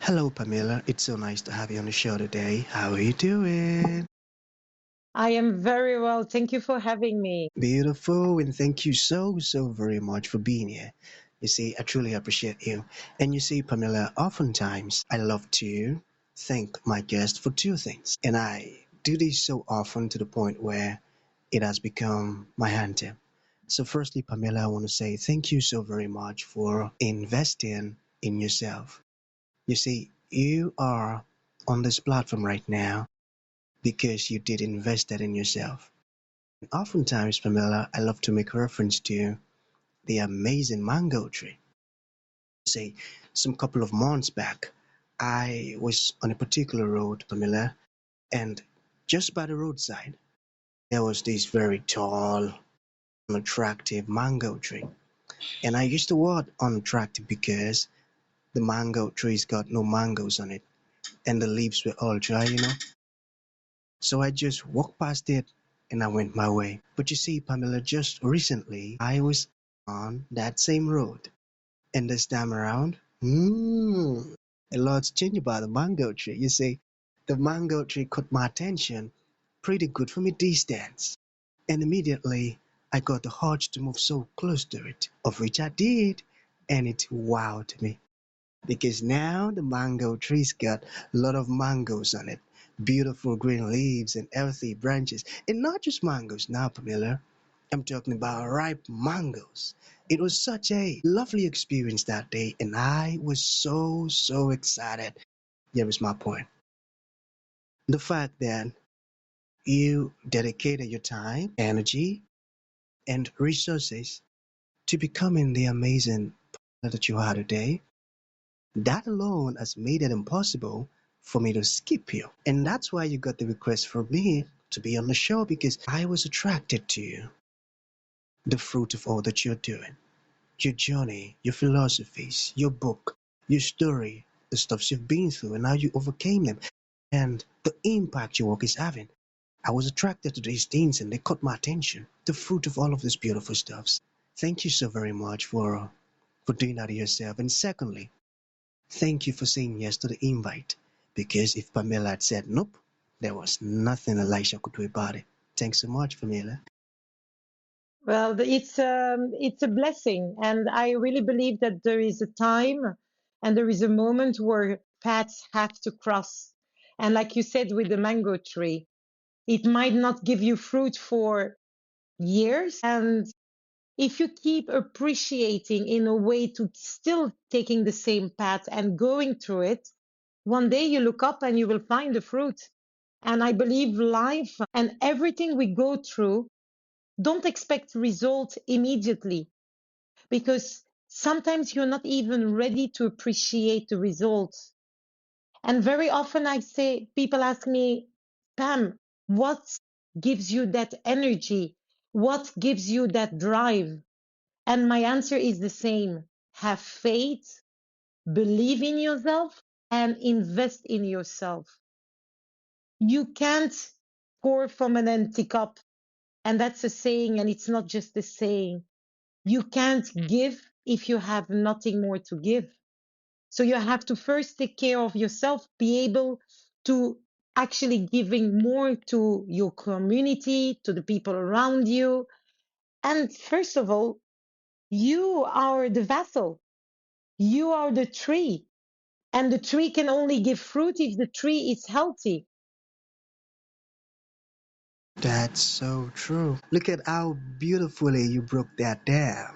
Hello, Pamela. It's so nice to have you on the show today. How are you doing? I am very well. Thank you for having me. Beautiful, and thank you so very much for being here. You see, I truly appreciate you. And you see, Pamela, oftentimes I love to thank my guest for two things. And I do this so often to the point where it has become my anthem. So, firstly, Pamela, I want to say thank you so very much for investing in yourself. You see, you are on this platform right now because you did invest that in yourself. Oftentimes, Pamela, I love to make reference to the amazing mango tree. Say, some couple of months back, I was on a particular road, Pamela, and just by the roadside, there was this very tall, unattractive mango tree. And I used the word unattractive because the mango tree's got no mangoes on it, and the leaves were all dry. So I just walked past it and I went my way. But you see, Pamela, just recently I was on that same road. And this time around, a lot's changed about the mango tree. You see, the mango tree caught my attention pretty good from a distance. And immediately I got the urge to move so close to it, of which I did. And it wowed me because now the mango tree's got a lot of mangoes on it, beautiful green leaves and healthy branches. And not just mangoes now, Pamela. I'm talking about ripe mangoes. It was such a lovely experience that day, and I was so excited. Here is my point. The fact that you dedicated your time, energy, and resources to becoming the amazing partner that you are today. That alone has made it impossible for me to skip you. And that's why you got the request from me to be on the show because I was attracted to you. The fruit of all that you're doing, your journey, your philosophies, your book, your story, the stuffs you've been through and how you overcame them, and the impact your work is having. I was attracted to these things and they caught my attention. The fruit of all of these beautiful stuffs. Thank you so very much for doing that to yourself. And secondly, thank you for saying yes to the invite, because if Pamela had said nope, there was nothing Elisha could do about it. Thanks so much, Pamela. Well, it's a blessing, and I really believe that there is a time and there is a moment where paths have to cross. And like you said with the mango tree, it might not give you fruit for years. And if you keep appreciating in a way to still taking the same path and going through it, one day you look up and you will find the fruit. And I believe life and everything we go through, don't expect results immediately because sometimes you're not even ready to appreciate the results. And very often I say, people ask me, Pam, what gives you that energy? What gives you that drive? And my answer is the same. Have faith, believe in yourself, and invest in yourself. You can't pour from an empty cup. And that's a saying, and it's not just a saying. You can't give if you have nothing more to give. So you have to first take care of yourself, be able to actually giving more to your community, to the people around you. And first of all, you are the vessel. You are the tree. And the tree can only give fruit if the tree is healthy. That's so true. Look at how beautifully you broke that down.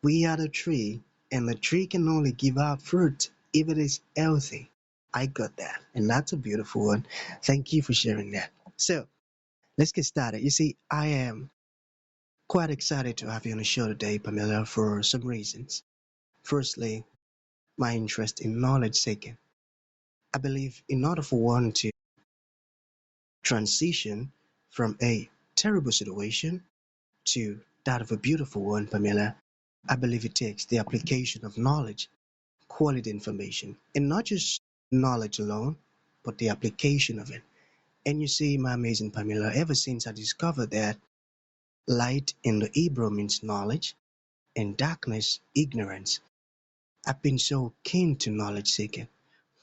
We are the tree, and the tree can only give out fruit if it is healthy. I got that, and that's a beautiful one. Thank you for sharing that. So, let's get started. You see, I am quite excited to have you on the show today, Pamela, for some reasons. Firstly, my interest in knowledge seeking. I believe in order for one to transition from a terrible situation to that of a beautiful one, Pamela, I believe it takes the application of knowledge, quality information, and not just knowledge alone, but the application of it. And you see, my amazing Pamela, ever since I discovered that light in the Hebrew means knowledge and darkness, ignorance, I've been so keen to knowledge seeking.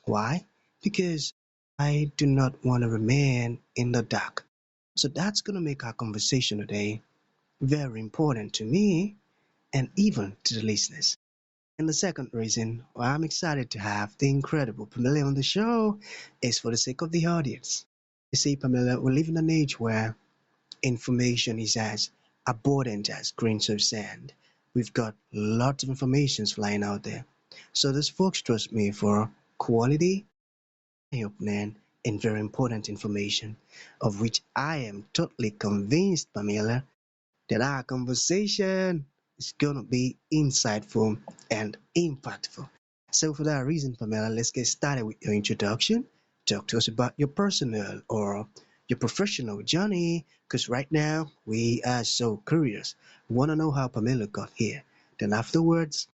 Why? Because I do not want to remain in the dark. So that's going to make our conversation today very important to me and even to the listeners. And the second reason why I'm excited to have the incredible Pamela on the show is for the sake of the audience. You see, Pamela, we live in an age where information is as abundant as grains of sand. We've got lots of informations flying out there. So those folks trust me for quality, eye-opening, and very important information, of which I am totally convinced, Pamela, that our conversation is going to be insightful and impactful. So, for that reason, Pamela, let's get started with your introduction. Talk to us about your personal or your professional journey, because right now we are so curious. We want to know how Pamela got here. Then, afterwards,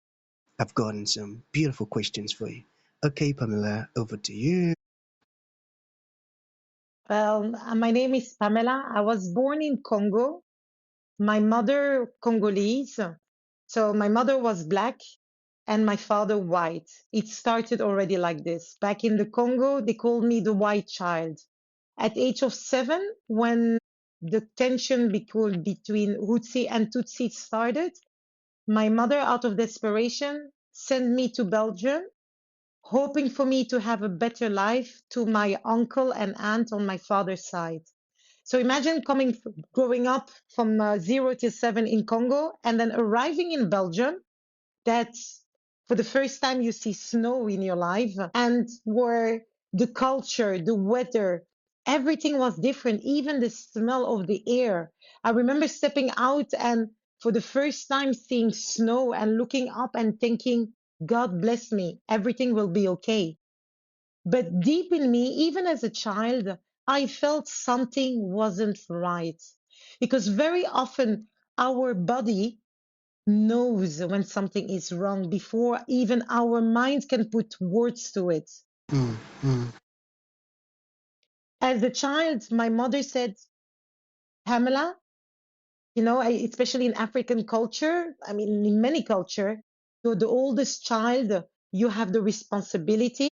I've gotten some beautiful questions for you. Okay, Pamela, over to you. Well, my name is Pamela. I was born in Congo. My mother Congolese. So my mother was black and my father white. It started already like this. Back in the Congo, they called me the white child. At age of 7, when the tension between Hutsi and Tutsi started, my mother, out of desperation, sent me to Belgium, hoping for me to have a better life to my uncle and aunt on my father's side. So imagine growing up from 0 to 7 in Congo and then arriving in Belgium. That's for the first time you see snow in your life, and where the culture, the weather, everything was different, even the smell of the air. I remember stepping out and for the first time seeing snow and looking up and thinking, God bless me, everything will be okay. But deep in me, even as a child, I felt something wasn't right. Because very often our body knows when something is wrong before even our minds can put words to it. Mm, mm, As a child, my mother said, Pamela, especially in African culture, I mean, in many culture, you're the oldest child, you have the responsibility,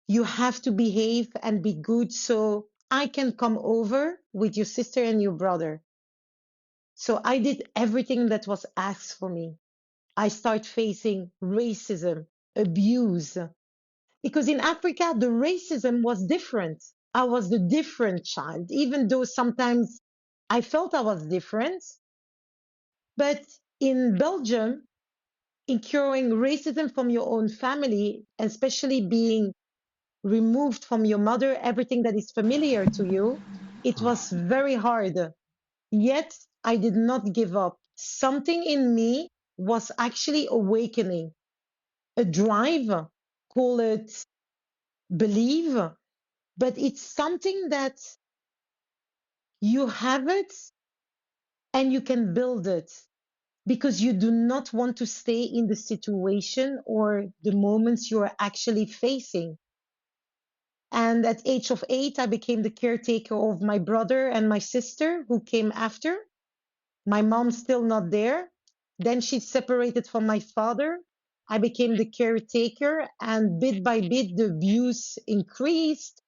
you have to behave and be good so I can come over with your sister and your brother. So I did everything that was asked for me. I start facing racism, abuse, because in Africa, the racism was different. I was the different child, even though sometimes I felt I was different. But in Belgium, incurring racism from your own family, especially being removed from your mother, everything that is familiar to you, it was very hard. Yet I did not give up. Something in me was actually awakening, a drive, call it believe, but it's something that you have it and you can build it because you do not want to stay in the situation or the moments you are actually facing. And at age of 8, I became the caretaker of my brother and my sister who came after. My mom's still not there. Then she separated from my father. I became the caretaker, and bit by bit, the abuse increased.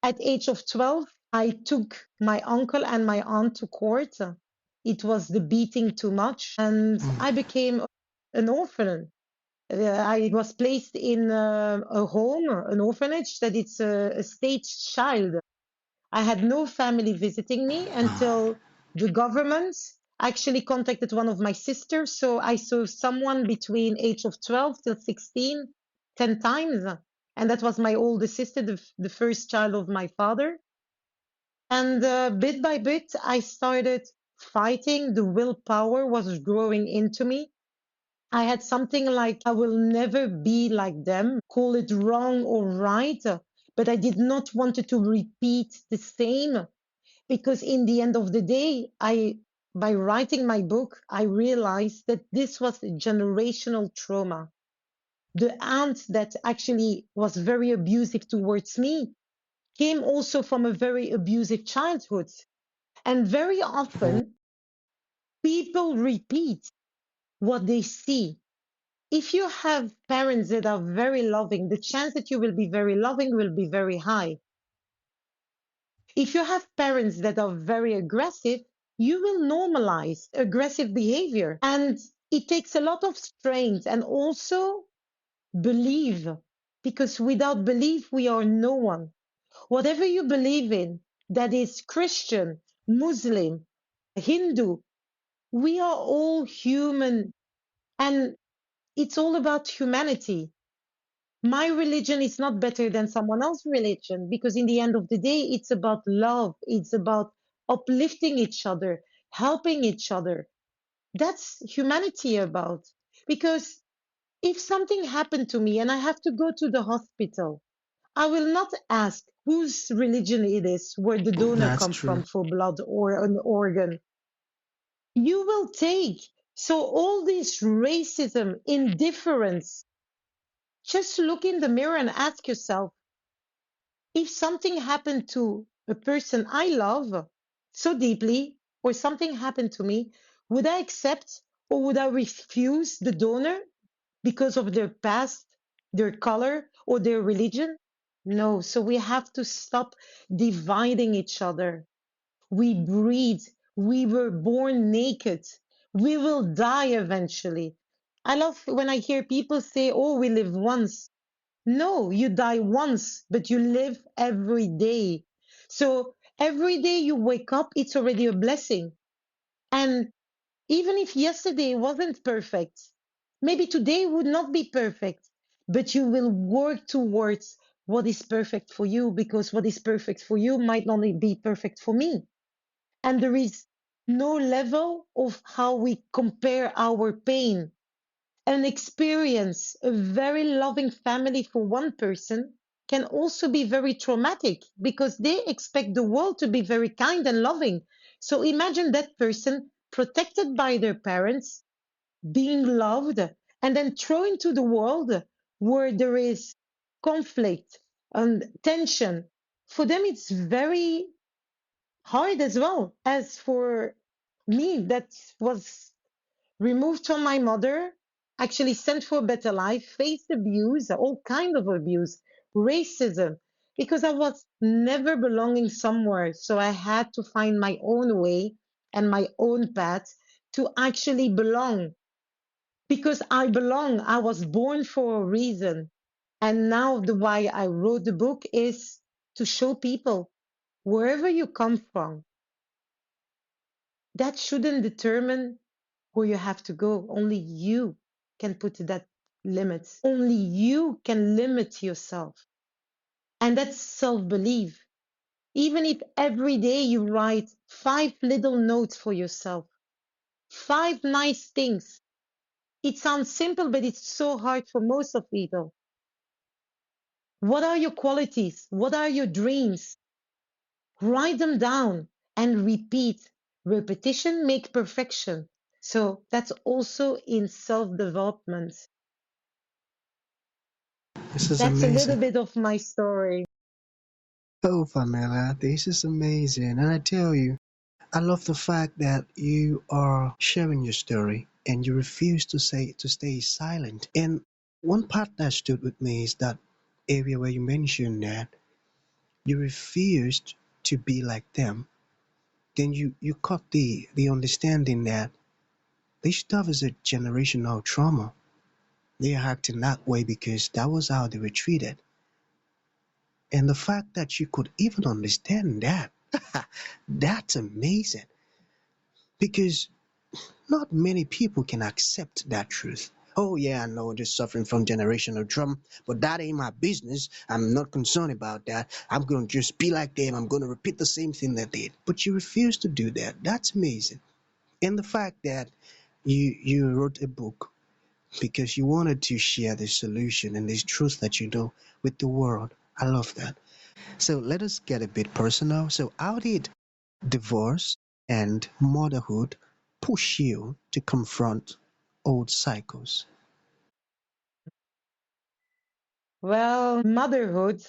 At age of 12, I took my uncle and my aunt to court. It was the beating too much, and I mm. became an orphan. I was placed in a home, an orphanage, that it's a state child. I had no family visiting me until the government actually contacted one of my sisters. So I saw someone between age of 12 till 16, 10 times. And that was my older sister, the first child of my father. And bit by bit, I started fighting. The willpower was growing into me. I had something like, I will never be like them, call it wrong or right. But I did not want to repeat the same because in the end of the day, by writing my book, I realized that this was a generational trauma. The aunt that actually was very abusive towards me came also from a very abusive childhood. And very often people repeat what they see. If you have parents that are very loving, the chance that you will be very loving will be very high. If you have parents that are very aggressive, you will normalize aggressive behavior. And it takes a lot of strength and also believe, because without belief, we are no one. Whatever you believe in, that is Christian, Muslim, Hindu, we are all human, and it's all about humanity. My religion is not better than someone else's religion, because in the end of the day, it's about love. It's about uplifting each other, helping each other. That's humanity about. Because if something happened to me and I have to go to the hospital, I will not ask whose religion it is, where the donor That's come true. from for blood or an organ. You will take. So all this racism, indifference, just look in the mirror and ask yourself, if something happened to a person I love so deeply, or something happened to me, would I accept or would I refuse the donor because of their past, their color, or their religion? No. So we have to stop dividing each other. We breed. We were born naked. We will die eventually. I love when I hear people say, oh, we live once. No, you die once, but you live every day. So every day you wake up, it's already a blessing. And even if yesterday wasn't perfect, maybe today would not be perfect, but you will work towards what is perfect for you, because what is perfect for you might not be perfect for me. And there is no level of how we compare our pain. An experience, a very loving family for one person can also be very traumatic, because they expect the world to be very kind and loving. So imagine that person protected by their parents, being loved, and then thrown into the world where there is conflict and tension. For them, it's very hard as well. As for me, that was removed from my mother, actually sent for a better life, faced abuse, all kind of abuse, racism, because I was never belonging somewhere. So I had to find my own way and my own path to actually belong. Because I belong, I was born for a reason. And now the why I wrote the book is to show people, wherever you come from, that shouldn't determine where you have to go. Only you can put that limits. Only you can limit yourself. And that's self belief. Even if every day you write 5 little notes for yourself, 5 nice things. It sounds simple, but it's so hard for most of people. What are your qualities? What are your dreams? Write them down and repeat. Repetition makes perfection. So that's also in self development. This is That's a little amazing. bit of my story. Oh, Pamela, this is amazing. And I tell you, I love the fact that you are sharing your story and you refuse to stay silent. And one part that stood with me is that area where you mentioned that you refused to be like them. Then you caught the understanding that this stuff is a generational trauma. They're acting that way because that was how they were treated. And the fact that you could even understand that, that's amazing. Because not many people can accept that truth. Oh, yeah, I know they're suffering from generational trauma, but that ain't my business. I'm not concerned about that. I'm going to just be like them. I'm going to repeat the same thing they did. But you refuse to do that. That's amazing. And the fact that you wrote a book because you wanted to share this solution and this truth that you know with the world. I love that. So let us get a bit personal. So, how did divorce and motherhood push you to confront old cycles? Well, motherhood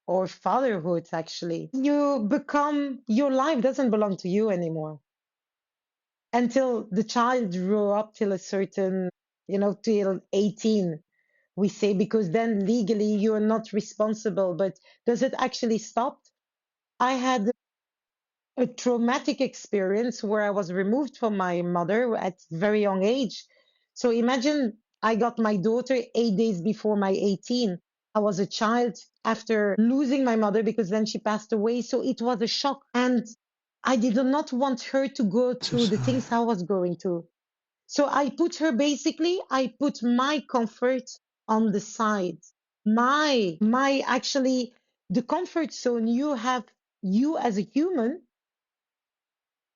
or fatherhood, actually, you become, your life doesn't belong to you anymore until the child grew up till a certain till 18, we say, because then legally you're not responsible. But does it actually stop? I had a traumatic experience where I was removed from my mother at a very young age. So imagine I got my daughter 8 days before my 18. I was a child after losing my mother because then she passed away. So it was a shock. And I did not want her to go So through the sorry. things I was going through. So I put my comfort on the side. My actually, the comfort zone you have, you as a human,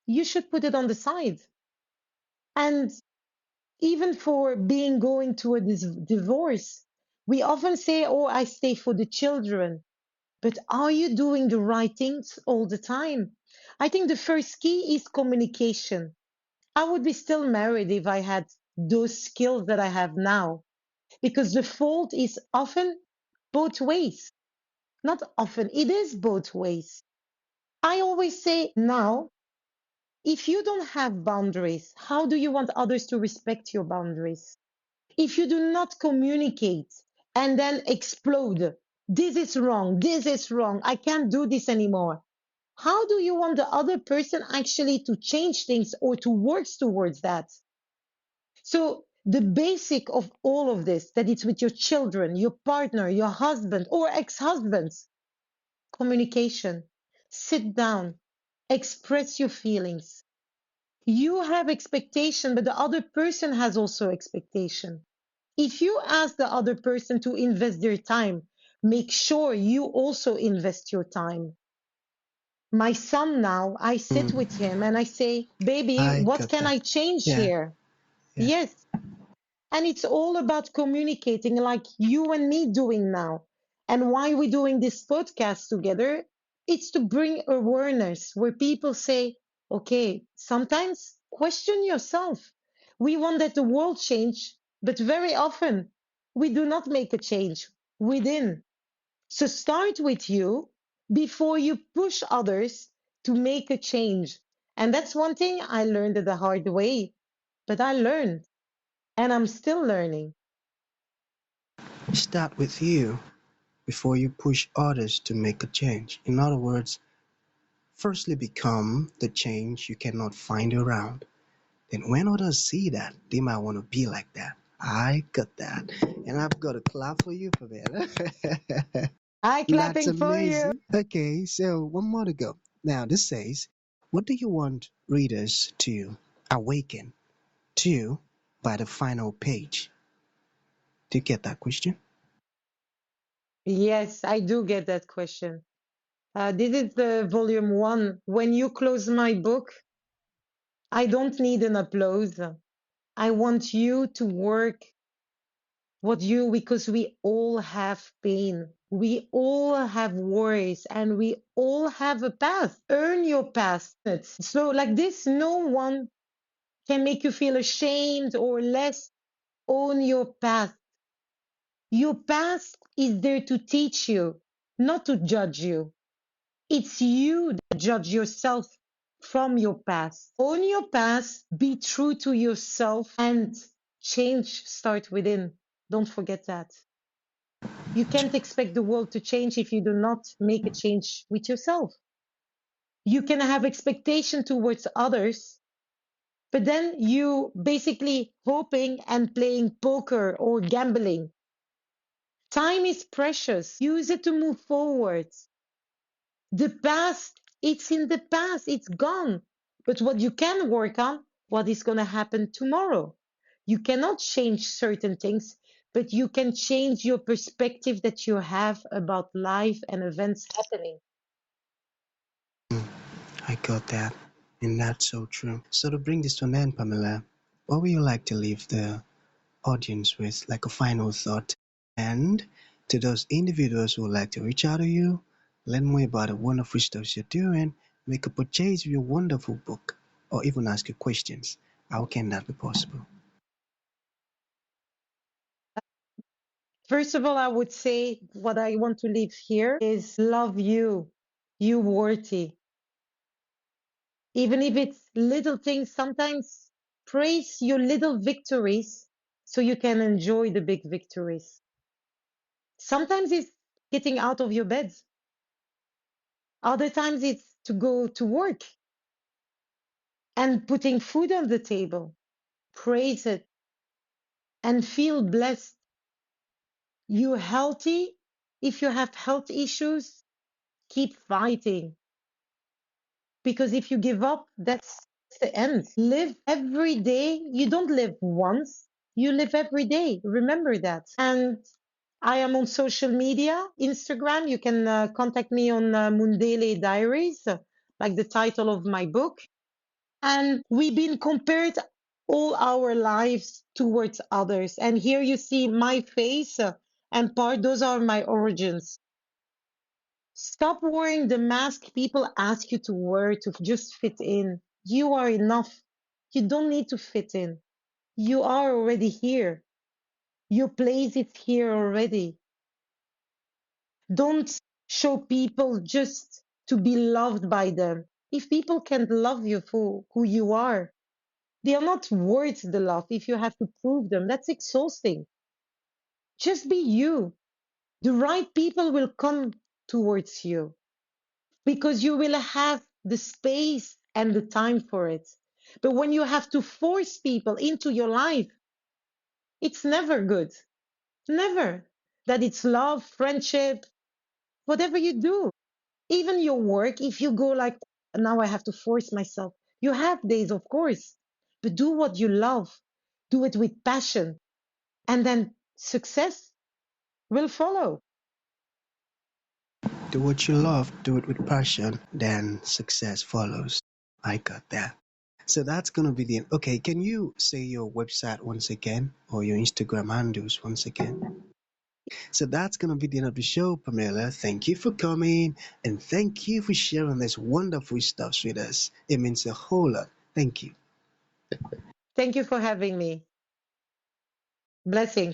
you should put it on the side. And even for being going to a divorce, we often say, oh, I stay for the children. But are you doing the right things all the time? I think the first key is communication. I would be still married if I had those skills that I have now, because the fault is often both ways. Not often, it is both ways. I always say now, if you don't have boundaries, how do you want others to respect your boundaries? If you do not communicate and then explode, this is wrong, I can't do this anymore. How do you want the other person actually to change things or to work towards that? So the basic of all of this, that it's with your children, your partner, your husband or ex-husbands, communication. Sit down, express your feelings. You have expectation, but the other person has also expectation. If you ask the other person to invest their time, make sure you also invest your time. My son now, I sit Mm, with him and I say, baby, I what got can that. I change Yeah, here? yeah. Yes. And it's all about communicating like you and me doing now. And why we're doing this podcast together, it's to bring awareness where people say, okay, sometimes question yourself. We want that the world change, but very often we do not make a change within. So start with you before you push others to make a change. And that's one thing I learned the hard way, but I learned and I'm still learning. Start with you before you push others to make a change. In other words, firstly become the change you cannot find around. Then when others see that, they might want to be like that. I got that. And I've got a clap for you for that. I That's clapping for you. amazing. Okay, so one more to go. Now, this says, what do you want readers to awaken to by the final page? Do you get that question? Yes, I do get that question. This is the volume one. When you close my book, I don't need an applause. I want you to work what you, because we all have pain. We all have worries and we all have a past. Earn your past. So like this, no one can make you feel ashamed or less. Own your past. Your past is there to teach you, not to judge you. It's you that judge yourself from your past. Own your past, be true to yourself, and change start within. Don't forget that. You can't expect the world to change if you do not make a change with yourself. You can have expectation towards others, but then you basically hoping and playing poker or gambling. Time is precious. Use it to move forward. The past, it's in the past, it's gone. But what you can work on, what is going to happen tomorrow. You cannot change certain things, but you can change your perspective that you have about life and events happening. I got that. And that's so true. So to bring this to an end, Pamela, what would you like to leave the audience with, like a final thought? And to those individuals who would like to reach out to you, learn more about the wonderful stuff you're doing, make a purchase of your wonderful book, or even ask you questions, how can that be possible? First of all, I would say what I want to leave here is love you. You worthy. Even if it's little things, sometimes praise your little victories so you can enjoy the big victories. Sometimes it's getting out of your bed. Other times it's to go to work and putting food on the table. Praise it and feel blessed. You're healthy. If you have health issues, keep fighting. Because if you give up, that's the end. Live every day. You don't live once, you live every day. Remember that. And I am on social media, Instagram. You can contact me on Mundele Diaries, like the title of my book. And we've been compared all our lives towards others. And here you see my face and part, those are my origins. Stop wearing the mask people ask you to wear to just fit in. You are enough. You don't need to fit in. You are already here. Your place is here already. Don't show people just to be loved by them. If people can't love you for who you are, they are not worth the love if you have to prove them. That's exhausting. Just be you. The right people will come towards you because you will have the space and the time for it. But when you have to force people into your life, it's never good. Never. That it's love, friendship, whatever you do. Even your work, if you go like, now I have to force myself. You have days, of course, but do what you love. Do it with passion. And then success will follow. Do what you love, do it with passion, then success follows. I got that. So that's gonna be the okay. Can you say your website once again or your Instagram handles once again? So that's gonna be the end of the show, Pamela. Thank you for coming and thank you for sharing this wonderful stuff with us. It means a whole lot. Thank you. Thank you for having me. Blessings.